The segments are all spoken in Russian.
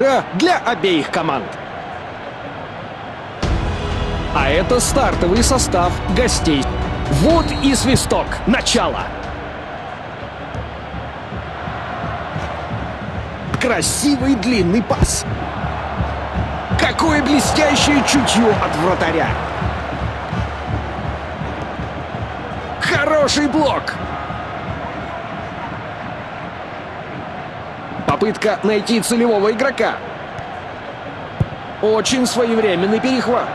тура для обеих команд. А это стартовый состав гостей. Вот и свисток. Начало. Красивый длинный пас. Какое блестящее чутье от вратаря. Хороший блок. Попытка найти целевого игрока. Очень своевременный перехват.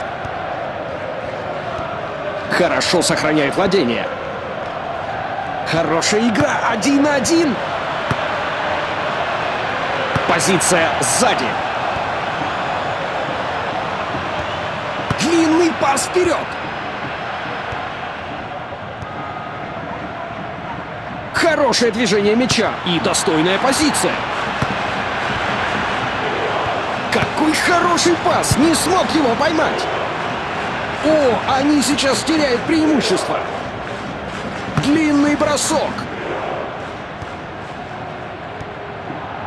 Хорошо сохраняет владение. Хорошая игра. 1 на 1. Позиция сзади. Длинный пас вперед. Хорошее движение мяча и достойная позиция. Какой хороший пас! Не смог его поймать. О, они сейчас теряют преимущество. Длинный бросок.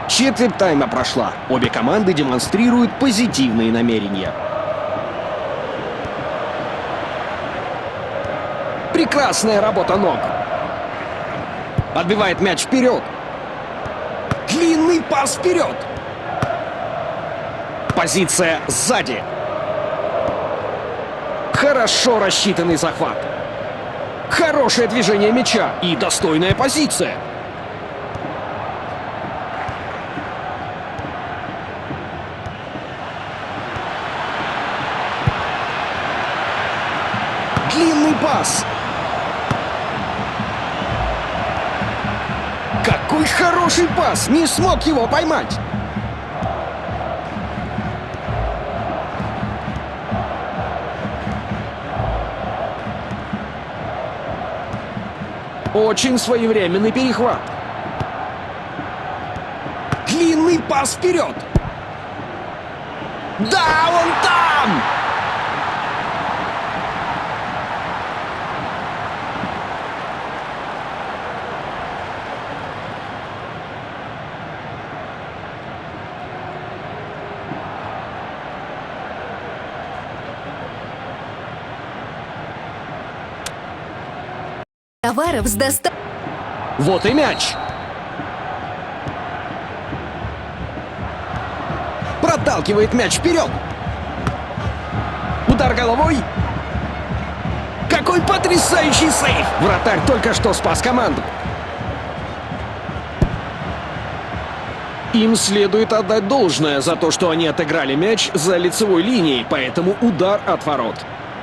Четверть тайма прошла. Обе команды демонстрируют позитивные намерения. Прекрасная работа ног. Отбивает мяч вперед. Длинный пас вперед. Позиция сзади. Хорошо рассчитанный захват. Хорошее движение мяча и достойная позиция. Длинный пас. Какой хороший пас! Не смог его поймать. Очень своевременный перехват. Длинный пас вперед. Да, он там! Товаров с доставкой. Вот и мяч. Проталкивает мяч вперед. Удар головой. Какой потрясающий сейв! Вратарь только что спас команду. Им следует отдать должное за то, что они отыграли мяч за лицевой линией, поэтому удар от ворот.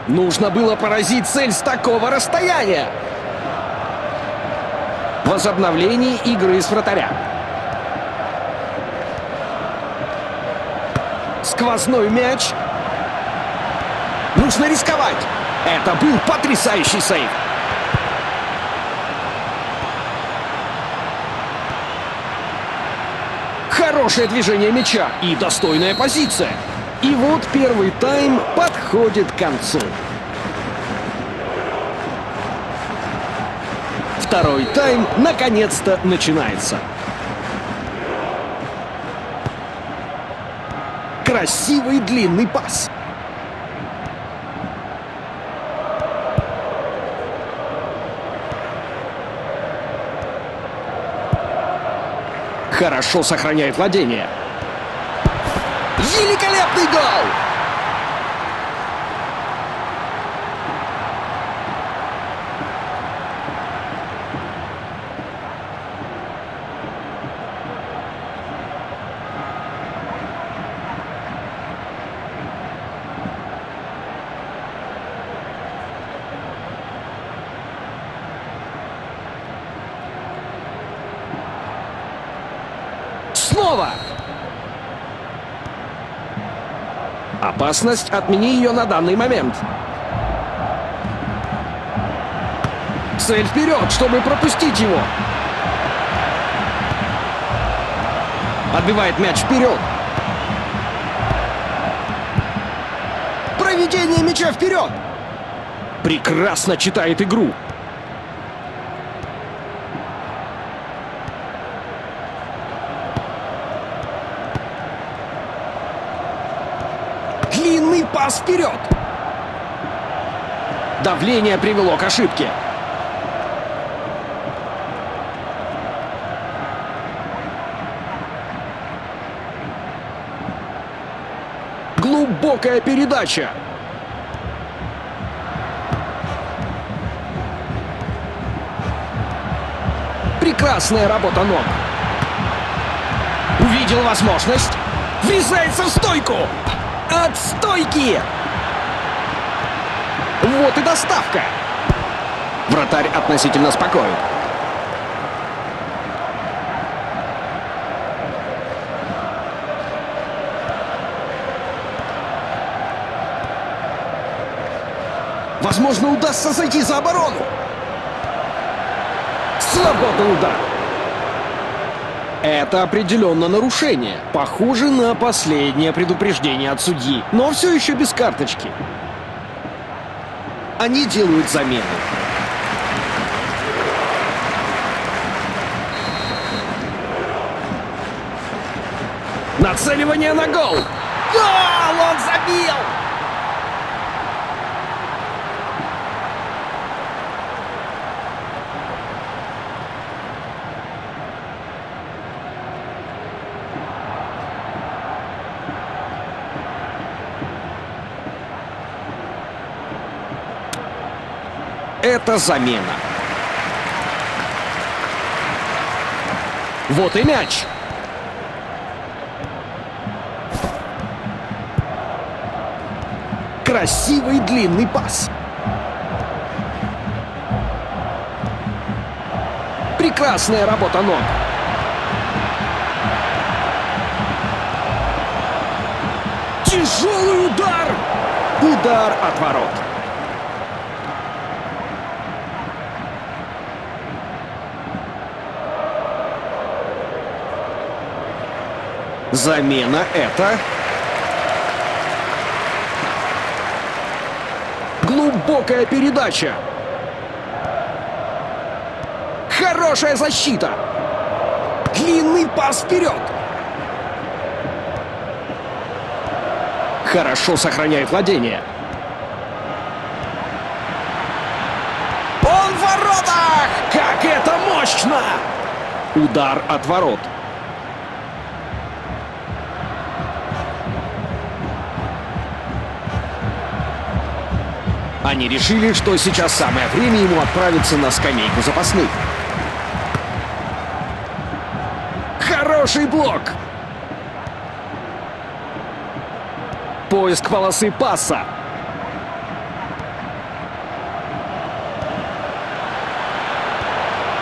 Нужно было поразить цель с такого расстояния. Возобновление игры с вратаря. Сквозной мяч. Нужно рисковать. Это был потрясающий сейв. Хорошее движение мяча и достойная позиция. И вот первый тайм подходит к концу. Второй тайм наконец-то начинается. Красивый длинный пас. Хорошо сохраняет владение. Великолепный гол! Снова! Опасность, отмени ее на данный момент. Цель вперед, чтобы пропустить его. Отбивает мяч вперед. Проведение мяча вперед. Прекрасно читает игру. Длинный пас вперед. Давление привело к ошибке. Глубокая передача. Прекрасная работа ног. Увидел возможность. Врезается в стойку. От стойки. Вот и доставка. Вратарь относительно спокоен. Возможно, удастся зайти за оборону. Свободный удар. Это определенно нарушение. Похоже на последнее предупреждение от судьи. Но все еще без карточки. Они делают замену. Нацеливание на гол. Гол! Он забил! Это замена. Вот и мяч. Красивый длинный пас. Прекрасная работа ног. Тяжелый удар. Удар от ворот. Замена это... Глубокая передача. Хорошая защита. Длинный пас вперед. Хорошо сохраняет владение. Он в воротах! Как это мощно! Удар от ворот. Они решили, что сейчас самое время ему отправиться на скамейку запасных. Хороший блок! Поиск полосы паса.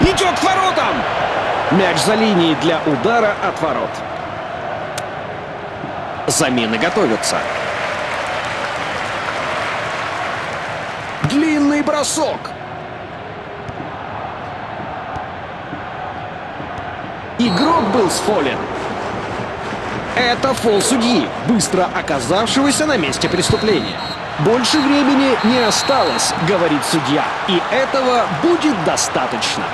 Идет к воротам! Мяч за линией для удара от ворот. Замены готовятся. Длинный бросок. Игрок был сфолен. Это фол судьи, быстро оказавшегося на месте преступления. Больше времени не осталось, говорит судья, и этого будет достаточно.